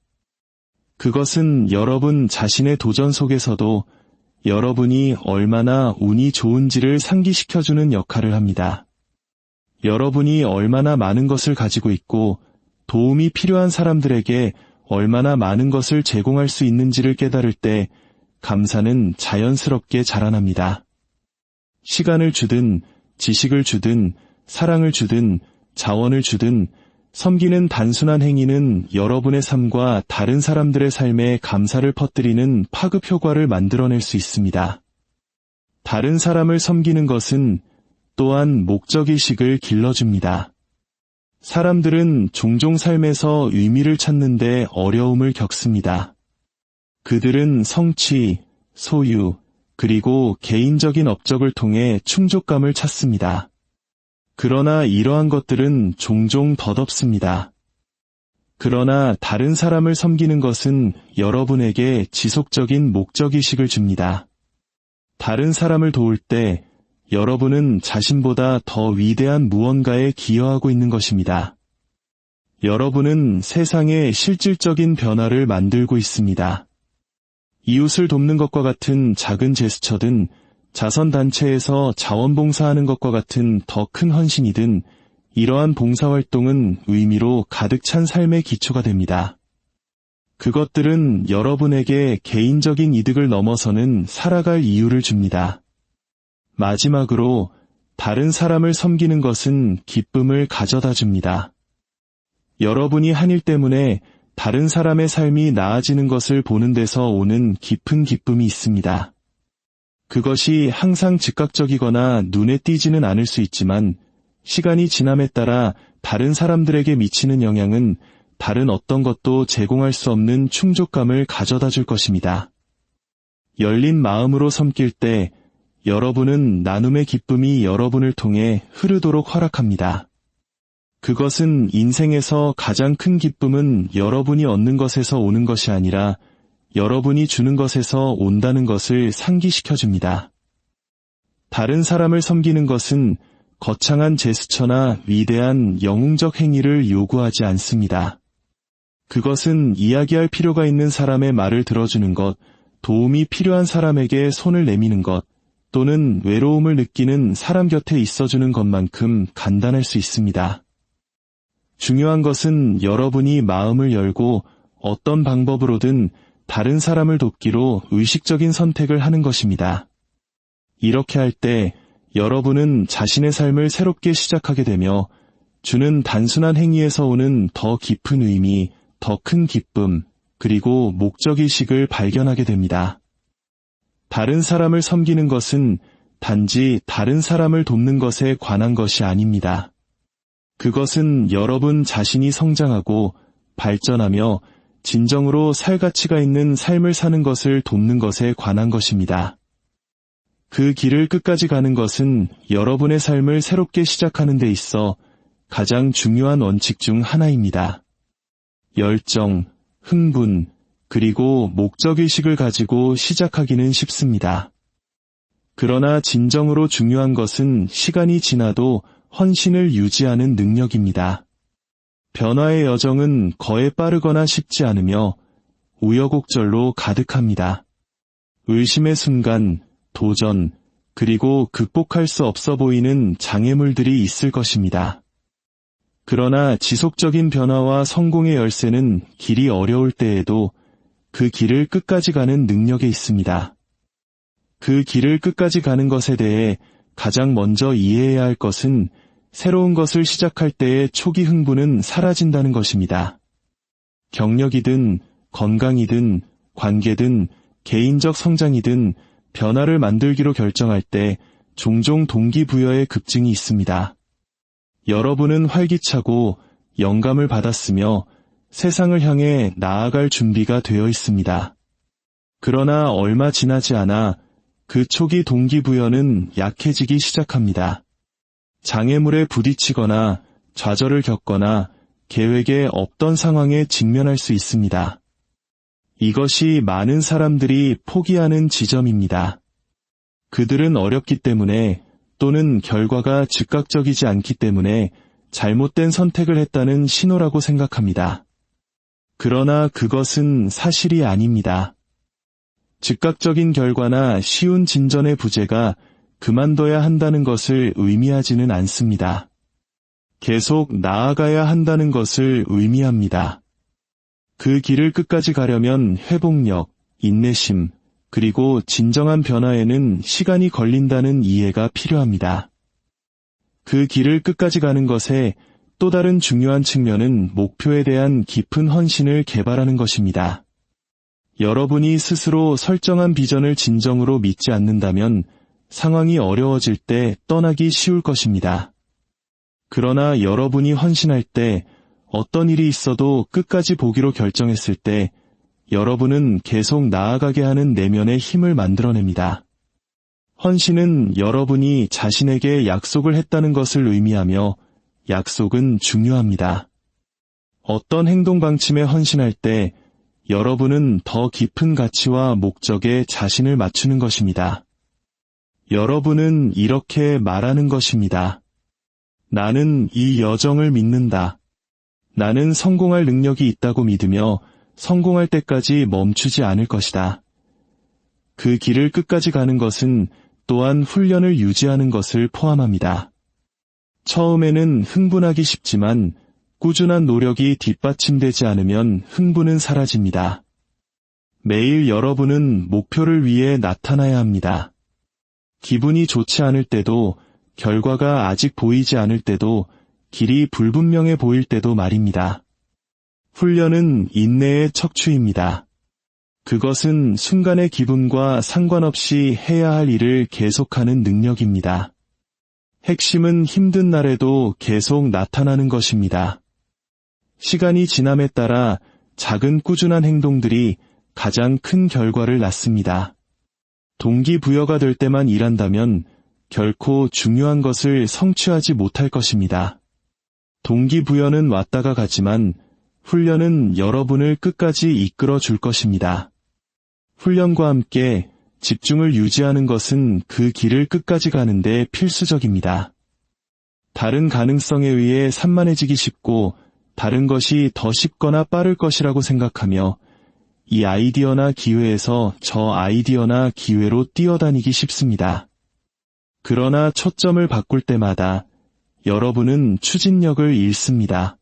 그것은 여러분 자신의 도전 속에서도 여러분이 얼마나 운이 좋은지를 상기시켜주는 역할을 합니다. 여러분이 얼마나 많은 것을 가지고 있고 도움이 필요한 사람들에게 얼마나 많은 것을 제공할 수 있는지를 깨달을 때 감사는 자연스럽게 자라납니다. 시간을 주든, 지식을 주든, 사랑을 주든, 자원을 주든, 섬기는 단순한 행위는 여러분의 삶과 다른 사람들의 삶에 감사를 퍼뜨리는 파급 효과를 만들어낼 수 있습니다. 다른 사람을 섬기는 것은 또한 목적의식을 길러줍니다. 사람들은 종종 삶에서 의미를 찾는데 어려움을 겪습니다. 그들은 성취, 소유, 그리고 개인적인 업적을 통해 충족감을 찾습니다. 그러나 이러한 것들은 종종 덧없습니다. 그러나 다른 사람을 섬기는 것은 여러분에게 지속적인 목적의식을 줍니다. 다른 사람을 도울 때 여러분은 자신보다 더 위대한 무언가에 기여하고 있는 것입니다. 여러분은 세상에 실질적인 변화를 만들고 있습니다. 이웃을 돕는 것과 같은 작은 제스처든 자선단체에서 자원봉사하는 것과 같은 더 큰 헌신이든 이러한 봉사활동은 의미로 가득 찬 삶의 기초가 됩니다. 그것들은 여러분에게 개인적인 이득을 넘어서는 살아갈 이유를 줍니다. 마지막으로 다른 사람을 섬기는 것은 기쁨을 가져다 줍니다. 여러분이 한 일 때문에 다른 사람의 삶이 나아지는 것을 보는 데서 오는 깊은 기쁨이 있습니다. 그것이 항상 즉각적이거나 눈에 띄지는 않을 수 있지만 시간이 지남에 따라 다른 사람들에게 미치는 영향은 다른 어떤 것도 제공할 수 없는 충족감을 가져다 줄 것입니다. 열린 마음으로 섬길 때 여러분은 나눔의 기쁨이 여러분을 통해 흐르도록 허락합니다. 그것은 인생에서 가장 큰 기쁨은 여러분이 얻는 것에서 오는 것이 아니라 여러분이 주는 것에서 온다는 것을 상기시켜줍니다. 다른 사람을 섬기는 것은 거창한 제스처나 위대한 영웅적 행위를 요구하지 않습니다. 그것은 이야기할 필요가 있는 사람의 말을 들어주는 것, 도움이 필요한 사람에게 손을 내미는 것, 또는 외로움을 느끼는 사람 곁에 있어주는 것만큼 간단할 수 있습니다. 중요한 것은 여러분이 마음을 열고 어떤 방법으로든 다른 사람을 돕기로 의식적인 선택을 하는 것입니다. 이렇게 할 때 여러분은 자신의 삶을 새롭게 시작하게 되며 주는 단순한 행위에서 오는 더 깊은 의미, 더 큰 기쁨, 그리고 목적의식을 발견하게 됩니다. 다른 사람을 섬기는 것은 단지 다른 사람을 돕는 것에 관한 것이 아닙니다. 그것은 여러분 자신이 성장하고 발전하며 진정으로 살 가치가 있는 삶을 사는 것을 돕는 것에 관한 것입니다. 그 길을 끝까지 가는 것은 여러분의 삶을 새롭게 시작하는 데 있어 가장 중요한 원칙 중 하나입니다. 열정, 흥분, 그리고 목적의식을 가지고 시작하기는 쉽습니다. 그러나 진정으로 중요한 것은 시간이 지나도 헌신을 유지하는 능력입니다. 변화의 여정은 거에 빠르거나 쉽지 않으며 우여곡절로 가득합니다. 의심의 순간, 도전, 그리고 극복할 수 없어 보이는 장애물들이 있을 것입니다. 그러나 지속적인 변화와 성공의 열쇠는 길이 어려울 때에도 그 길을 끝까지 가는 능력에 있습니다. 그 길을 끝까지 가는 것에 대해 가장 먼저 이해해야 할 것은 새로운 것을 시작할 때의 초기 흥분은 사라진다는 것입니다. 경력이든 건강이든 관계든 개인적 성장이든 변화를 만들기로 결정할 때 종종 동기부여의 급증이 있습니다. 여러분은 활기차고 영감을 받았으며 세상을 향해 나아갈 준비가 되어 있습니다. 그러나 얼마 지나지 않아 그 초기 동기부여는 약해지기 시작합니다. 장애물에 부딪히거나 좌절을 겪거나 계획에 없던 상황에 직면할 수 있습니다. 이것이 많은 사람들이 포기하는 지점입니다. 그들은 어렵기 때문에 또는 결과가 즉각적이지 않기 때문에 잘못된 선택을 했다는 신호라고 생각합니다. 그러나 그것은 사실이 아닙니다. 즉각적인 결과나 쉬운 진전의 부재가 그만둬야 한다는 것을 의미하지는 않습니다. 계속 나아가야 한다는 것을 의미합니다. 그 길을 끝까지 가려면 회복력, 인내심, 그리고 진정한 변화에는 시간이 걸린다는 이해가 필요합니다. 그 길을 끝까지 가는 것의 또 다른 중요한 측면은 목표에 대한 깊은 헌신을 개발하는 것입니다. 여러분이 스스로 설정한 비전을 진정으로 믿지 않는다면 상황이 어려워질 때 떠나기 쉬울 것입니다. 그러나 여러분이 헌신할 때 어떤 일이 있어도 끝까지 보기로 결정했을 때 여러분은 계속 나아가게 하는 내면의 힘을 만들어냅니다. 헌신은 여러분이 자신에게 약속을 했다는 것을 의미하며 약속은 중요합니다. 어떤 행동 방침에 헌신할 때 여러분은 더 깊은 가치와 목적에 자신을 맞추는 것입니다. 여러분은 이렇게 말하는 것입니다. 나는 이 여정을 믿는다. 나는 성공할 능력이 있다고 믿으며 성공할 때까지 멈추지 않을 것이다. 그 길을 끝까지 가는 것은 또한 훈련을 유지하는 것을 포함합니다. 처음에는 흥분하기 쉽지만 꾸준한 노력이 뒷받침되지 않으면 흥분은 사라집니다. 매일 여러분은 목표를 위해 나타나야 합니다. 기분이 좋지 않을 때도, 결과가 아직 보이지 않을 때도, 길이 불분명해 보일 때도 말입니다. 훈련은 인내의 척추입니다. 그것은 순간의 기분과 상관없이 해야 할 일을 계속하는 능력입니다. 핵심은 힘든 날에도 계속 나타나는 것입니다. 시간이 지남에 따라 작은 꾸준한 행동들이 가장 큰 결과를 낳습니다. 동기부여가 될 때만 일한다면 결코 중요한 것을 성취하지 못할 것입니다. 동기부여는 왔다가 가지만 훈련은 여러분을 끝까지 이끌어 줄 것입니다. 훈련과 함께 집중을 유지하는 것은 그 길을 끝까지 가는데 필수적입니다. 다른 가능성에 의해 산만해지기 쉽고 다른 것이 더 쉽거나 빠를 것이라고 생각하며 이 아이디어나 기회에서 저 아이디어나 기회로 뛰어다니기 쉽습니다. 그러나 초점을 바꿀 때마다 여러분은 추진력을 잃습니다.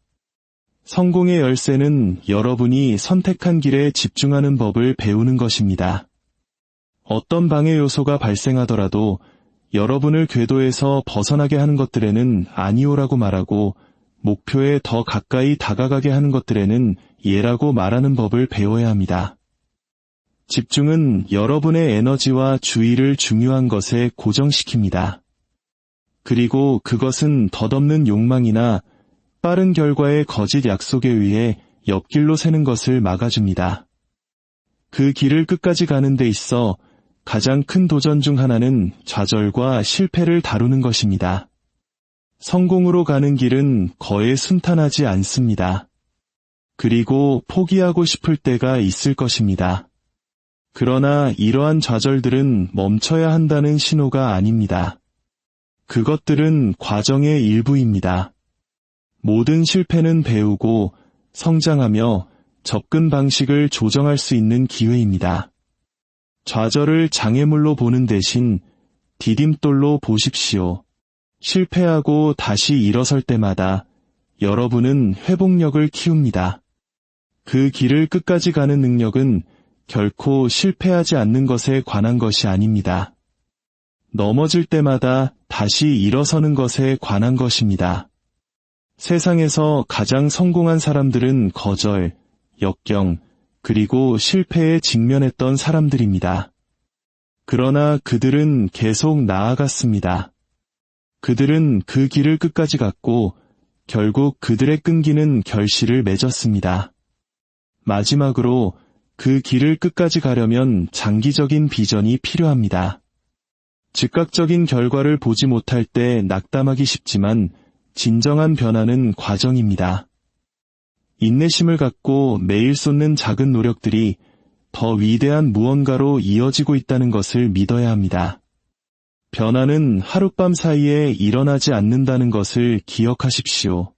성공의 열쇠는 여러분이 선택한 길에 집중하는 법을 배우는 것입니다. 어떤 방해 요소가 발생하더라도 여러분을 궤도에서 벗어나게 하는 것들에는 아니오라고 말하고 목표에 더 가까이 다가가게 하는 것들에는 예라고 말하는 법을 배워야 합니다. 집중은 여러분의 에너지와 주의를 중요한 것에 고정시킵니다. 그리고 그것은 덧없는 욕망이나 빠른 결과의 거짓 약속에 의해 옆길로 새는 것을 막아줍니다. 그 길을 끝까지 가는 데 있어 가장 큰 도전 중 하나는 좌절과 실패를 다루는 것입니다. 성공으로 가는 길은 거의 순탄하지 않습니다. 그리고 포기하고 싶을 때가 있을 것입니다. 그러나 이러한 좌절들은 멈춰야 한다는 신호가 아닙니다. 그것들은 과정의 일부입니다. 모든 실패는 배우고 성장하며 접근 방식을 조정할 수 있는 기회입니다. 좌절을 장애물로 보는 대신 디딤돌로 보십시오. 실패하고 다시 일어설 때마다 여러분은 회복력을 키웁니다. 그 길을 끝까지 가는 능력은 결코 실패하지 않는 것에 관한 것이 아닙니다. 넘어질 때마다 다시 일어서는 것에 관한 것입니다. 세상에서 가장 성공한 사람들은 거절, 역경, 그리고 실패에 직면했던 사람들입니다. 그러나 그들은 계속 나아갔습니다. 그들은 그 길을 끝까지 갔고 결국 그들의 끈기는 결실을 맺었습니다. 마지막으로 그 길을 끝까지 가려면 장기적인 비전이 필요합니다. 즉각적인 결과를 보지 못할 때 낙담하기 쉽지만 진정한 변화는 과정입니다. 인내심을 갖고 매일 쏟는 작은 노력들이 더 위대한 무언가로 이어지고 있다는 것을 믿어야 합니다. 변화는 하룻밤 사이에 일어나지 않는다는 것을 기억하십시오.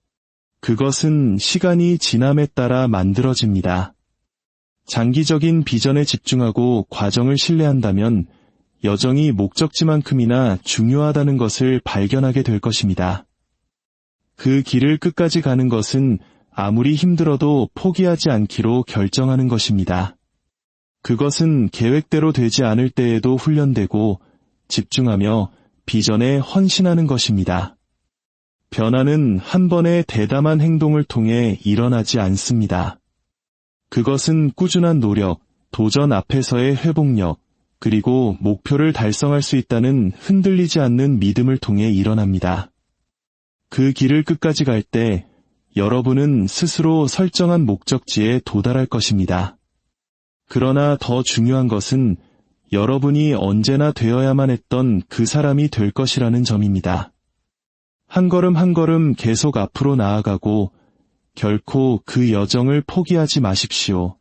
그것은 시간이 지남에 따라 만들어집니다. 장기적인 비전에 집중하고 과정을 신뢰한다면 여정이 목적지만큼이나 중요하다는 것을 발견하게 될 것입니다. 그 길을 끝까지 가는 것은 아무리 힘들어도 포기하지 않기로 결정하는 것입니다. 그것은 계획대로 되지 않을 때에도 훈련되고 집중하며 비전에 헌신하는 것입니다. 변화는 한 번의 대담한 행동을 통해 일어나지 않습니다. 그것은 꾸준한 노력, 도전 앞에서의 회복력, 그리고 목표를 달성할 수 있다는 흔들리지 않는 믿음을 통해 일어납니다. 그 길을 끝까지 갈 때 여러분은 스스로 설정한 목적지에 도달할 것입니다. 그러나 더 중요한 것은 여러분이 언제나 되어야만 했던 그 사람이 될 것이라는 점입니다. 한 걸음 한 걸음 계속 앞으로 나아가고 결코 그 여정을 포기하지 마십시오.